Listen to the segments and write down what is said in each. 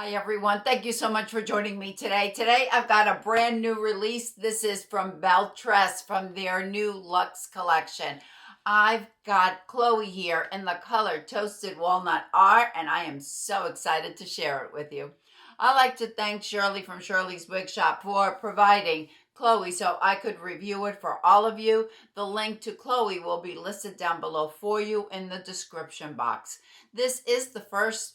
Hi everyone, thank you so much for joining me today. Today I've got a brand new release. This is from BELLE TRESS from their new Luxe collection. I've got Chloe here in the color Toasted Walnut R, and I am so excited to share it with you. I'd like to thank Shirley from Shirley's Wig Shop for providing Chloe so I could review it for all of you. The link to Chloe will be listed down below for you in the description box. This is the first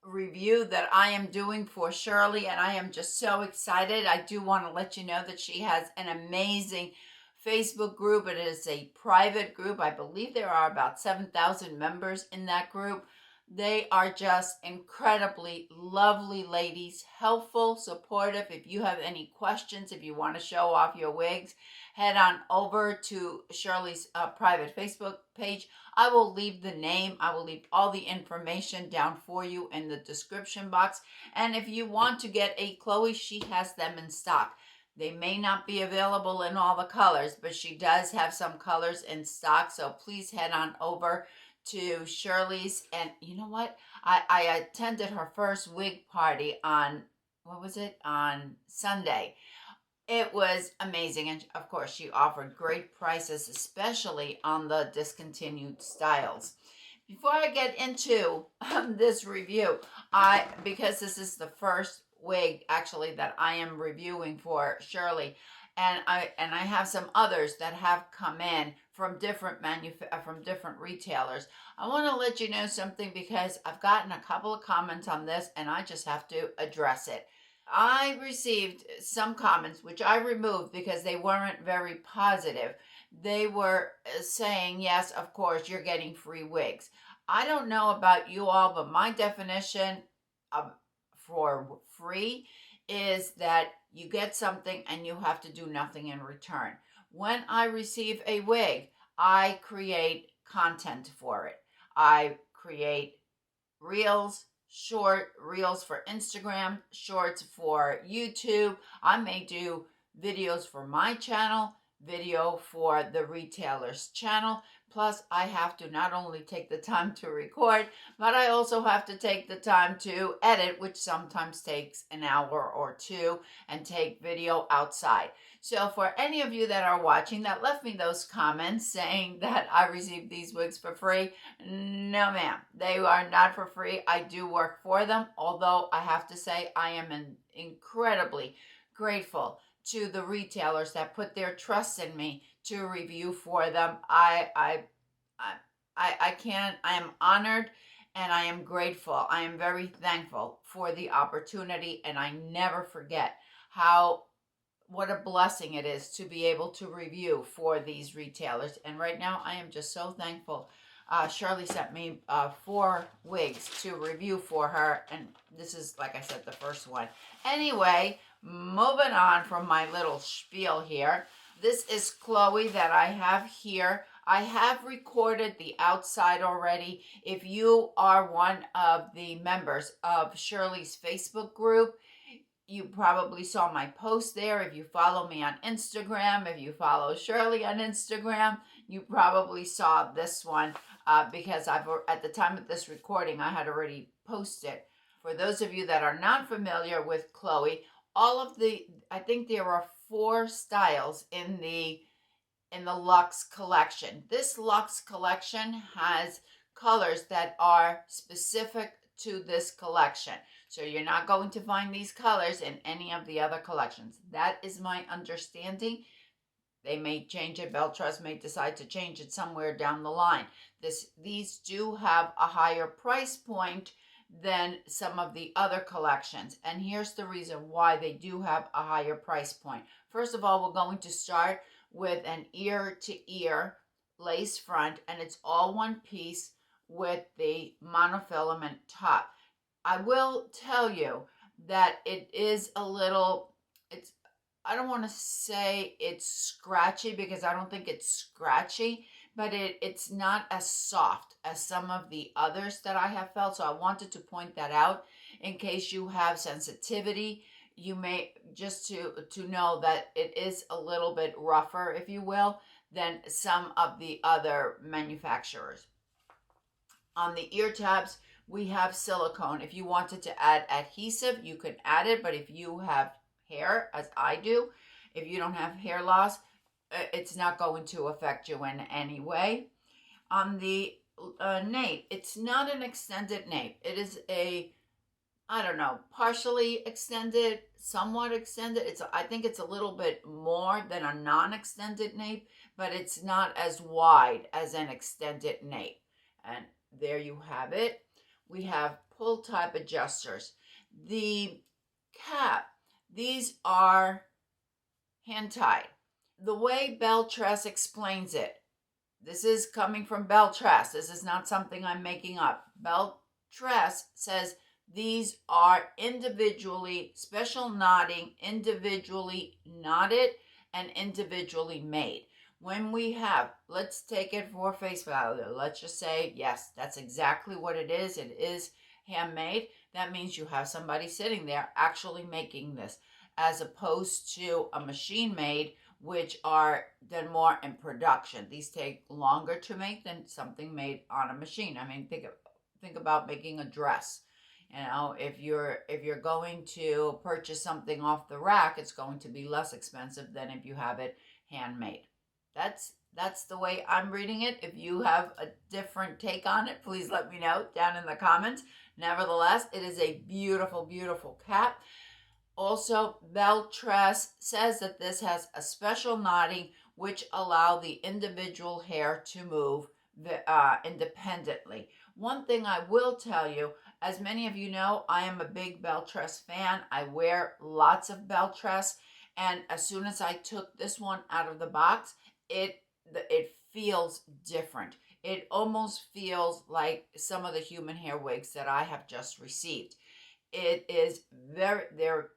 review that I am doing for Shirley, and I am just so excited. I do want to let you know that she has an amazing Facebook group. It is a private group. I believe there are about 7,000 members in that group. They are just incredibly lovely ladies, helpful, supportive. If you have any questions, if you want to show off your wigs, head on over to Shirley's private Facebook page. I will leave the name. I will leave all the information down for you in the description box. And if you want to get a Chloe, she has them in stock. They may not be available in all the colors, but she does have some colors in stock. So please head on over to Shirley's. And you know what? I attended her first wig party on, what was it? On Sunday. It was amazing, and of course she offered great prices, especially on the discontinued styles. Before I get into this review, because this is the first wig actually that I am reviewing for Shirley, and I have some others that have come in from different retailers. I want to let you know something because I've gotten a couple of comments on this and I just have to address it. I received some comments, which I removed because they weren't very positive. They were saying, yes, of course, you're getting free wigs. I don't know about you all, but my definition for free is that you get something and you have to do nothing in return. When I receive a wig, I create content for it. I create reels, short reels for Instagram, shorts for YouTube. I may do videos for my channel, video for the retailer's channel. Plus, I have to not only take the time to record, but I also have to take the time to edit, which sometimes takes an hour or two, and take video outside. So for any of you that are watching that left me those comments saying that I received these wigs for free, no ma'am, they are not for free. I do work for them, although I have to say I am incredibly grateful to the retailers that put their trust in me to review for them. I am honored and I am grateful. I am very thankful for the opportunity, and I never forget what a blessing it is to be able to review for these retailers. And right now I am just so thankful. Shirley sent me 4 wigs to review for her, and this is, like I said, the first one. Anyway, moving on from my little spiel here. This is Chloe that I have here. I have recorded the outside already. If you are one of the members of Shirley's Facebook group, you probably saw my post there. If you follow me on Instagram, if you follow Shirley on Instagram, you probably saw this one because at the time of this recording, I had already posted. For those of you that are not familiar with Chloe, I think there are 4 styles in the Luxe collection. This Luxe collection has colors that are specific to this collection. So you're not going to find these colors in any of the other collections. That is my understanding. They may change it. BELLE TRESS may decide to change it somewhere down the line. These do have a higher price point than some of the other collections. And here's the reason why they do have a higher price point. First of all, we're going to start with an ear-to-ear lace front, and it's all one piece with the monofilament top. I will tell you that it is a little, I don't want to say it's scratchy because I don't think it's scratchy, but it's not as soft as some of the others that I have felt. So I wanted to point that out in case you have sensitivity. You may, just to know that it is a little bit rougher, if you will, than some of the other manufacturers. On the ear tabs, We have silicone. If you wanted to add adhesive, you can add it, but if you have hair, as I do, if you don't have hair loss, it's not going to affect you in any way. On the nape, it's not an extended nape. It is a, I don't know, partially extended, somewhat extended. I think it's a little bit more than a non-extended nape, but it's not as wide as an extended nape. And there you have it. We have pull type adjusters. The cap, these are hand tied. The way Belle Tress explains it, this is coming from Belle Tress. This is not something I'm making up. Belle Tress says these are individually, special knotting, individually knotted and individually made. When we have, let's take it for face value. Let's just say, yes, that's exactly what it is. It is handmade. That means you have somebody sitting there actually making this, as opposed to a machine made, which are done more in production. These take longer to make than something made on a machine. I mean, think about making a dress. You know, if you're going to purchase something off the rack, it's going to be less expensive than if you have it handmade. That's the way I'm reading it. If you have a different take on it, please let me know down in the comments. Nevertheless, it is a beautiful, beautiful cap. Also, Belle Tress says that this has a special knotting which allow the individual hair to move independently. One thing I will tell you, as many of you know, I am a big Belle Tress fan. I wear lots of Belle Tress, and as soon as I took this one out of the box, it feels different. It almost feels like some of the human hair wigs that I have just received. It is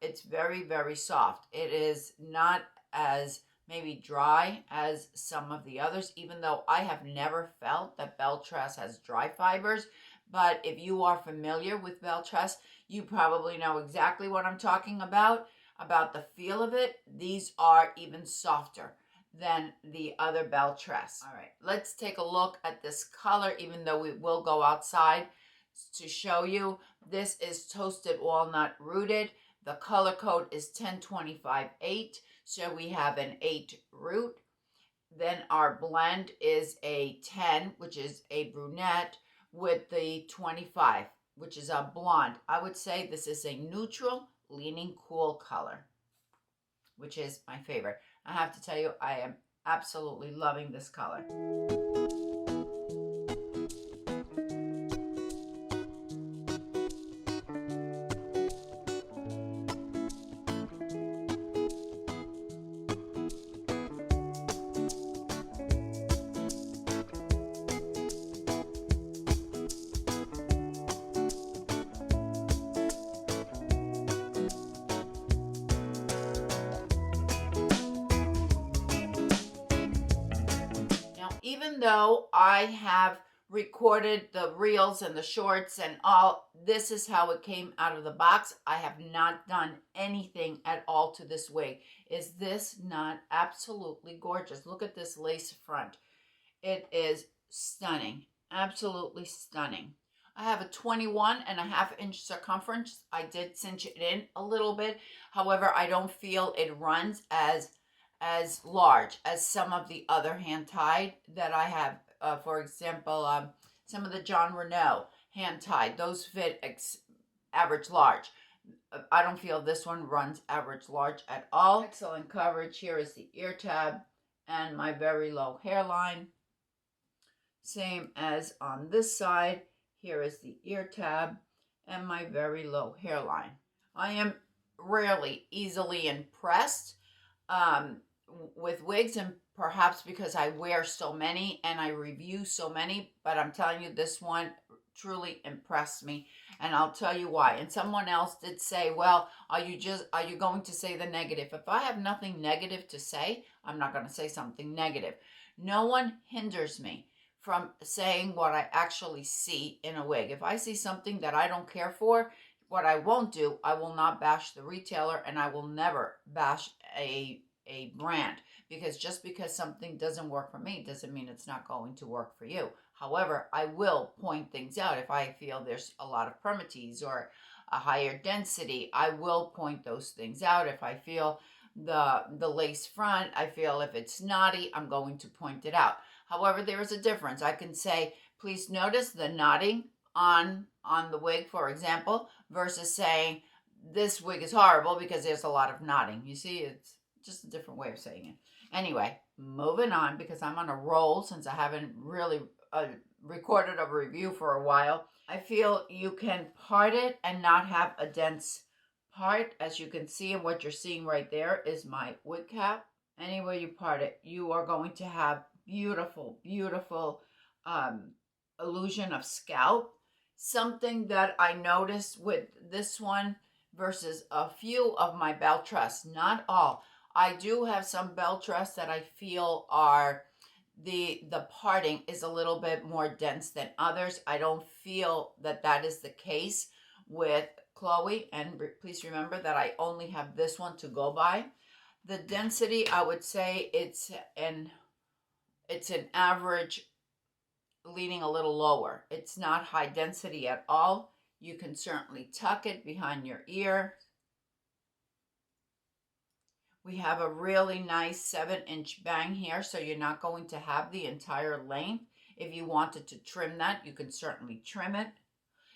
it's very, very soft. It is not as maybe dry as some of the others, even though I have never felt that Belle Tress has dry fibers. But if you are familiar with Belle Tress, you probably know exactly what I'm talking about the feel of it. These are even softer than the other Belle Tress. All right, let's take a look at this color, even though we will go outside to show you. This is Toasted Walnut Rooted. The color code is 1025-8. So we have an 8 root. Then our blend is a 10, which is a brunette, with the 25, which is a blonde. I would say this is a neutral, leaning cool color, which is my favorite. I have to tell you, I am absolutely loving this color. Even though I have recorded the reels and the shorts and all, this is how it came out of the box. I have not done anything at all to this wig. Is this not absolutely gorgeous? Look at this lace front. It is stunning, absolutely stunning. I have a 21.5-inch circumference. I did cinch it in a little bit. However, I don't feel it runs as large as some of the other hand-tied that I have. For example, some of the John Renault hand-tied, those fit average large. I don't feel this one runs average large at all. Excellent coverage. Here is the ear tab and my very low hairline. Same as on this side. Here is the ear tab and my very low hairline. I am rarely easily impressed with wigs, and perhaps because I wear so many and I review so many, but I'm telling you, this one truly impressed me, and I'll tell you why. And someone else did say, well, are you going to say the negative? If I have nothing negative to say, I'm not going to say something negative. No one hinders me from saying what I actually see in a wig. If I see something that I don't care for, what I won't do, I will not bash the retailer, and I will never bash a brand, because just because something doesn't work for me doesn't mean it's not going to work for you. However, I will point things out if I feel there's a lot of permatease or a higher density. I will point those things out. If I feel the lace front, I feel if it's knotty, I'm going to point it out. However, there is a difference. I can say, please notice the knotting on the wig, for example, versus saying this wig is horrible because there's a lot of knotting. You see, it's just a different way of saying it. Anyway, moving on, because I'm on a roll since I haven't really recorded a review for a while. I feel you can part it and not have a dense part. As you can see, and what you're seeing right there is my wig cap. Anywhere you part it, you are going to have beautiful, beautiful illusion of scalp. Something that I noticed with this one versus a few of my belle tress, not all. I do have some belle tress that I feel are the parting is a little bit more dense than others. I don't feel that that is the case with Chloe, and please remember that I only have this one to go by. The density, I would say it's an average, leaning a little lower. It's not high density at all. You can certainly tuck it behind your ear. We have a really nice 7-inch bang here, so you're not going to have the entire length. If you wanted to trim that, you can certainly trim it.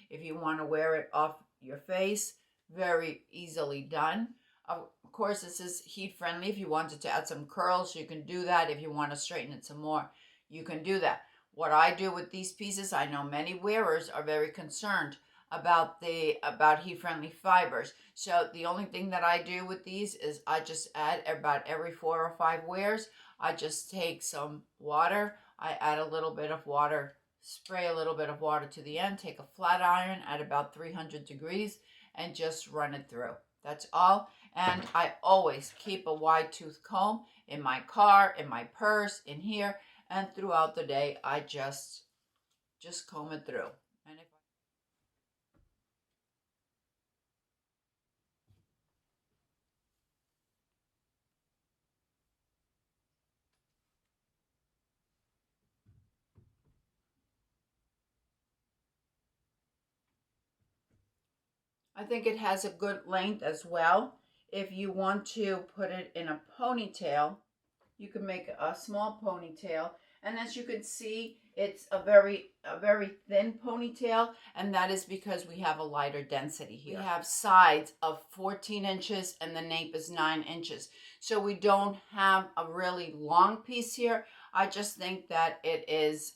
If you want to wear it off your face, very easily done. Of course, this is heat friendly. If you wanted to add some curls, you can do that. If you want to straighten it some more, you can do that. What I do with these pieces, I know many wearers are very concerned about heat friendly fibers. So the only thing that I do with these is I just add about every 4 or 5 wears. I just take some water. I add a little bit of water, spray a little bit of water to the end, take a flat iron at about 300 degrees and just run it through. That's all. And I always keep a wide tooth comb in my car, in my purse, in here, and throughout the day I just comb it through. And if I think it has a good length as well. If you want to put it in a ponytail, you can make a small ponytail. And as you can see, it's a very thin ponytail, and that is because we have a lighter density here. We have sides of 14 inches and the nape is 9 inches. So we don't have a really long piece here. I just think that it is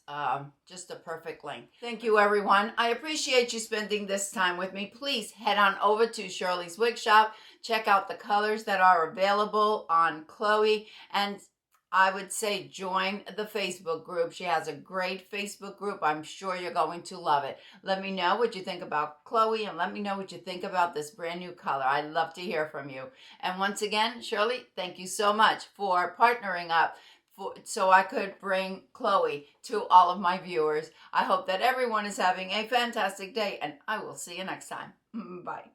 just a perfect length. Thank you, everyone. I appreciate you spending this time with me. Please head on over to Shirley's Wig Shop. Check out the colors that are available on Chloe, and I would say join the Facebook group. She has a great Facebook group. I'm sure you're going to love it. Let me know what you think about Chloe, and let me know what you think about this brand new color. I'd love to hear from you. And once again, Shirley, thank you so much for partnering up so I could bring Chloe to all of my viewers. I hope that everyone is having a fantastic day, and I will see you next time. Bye.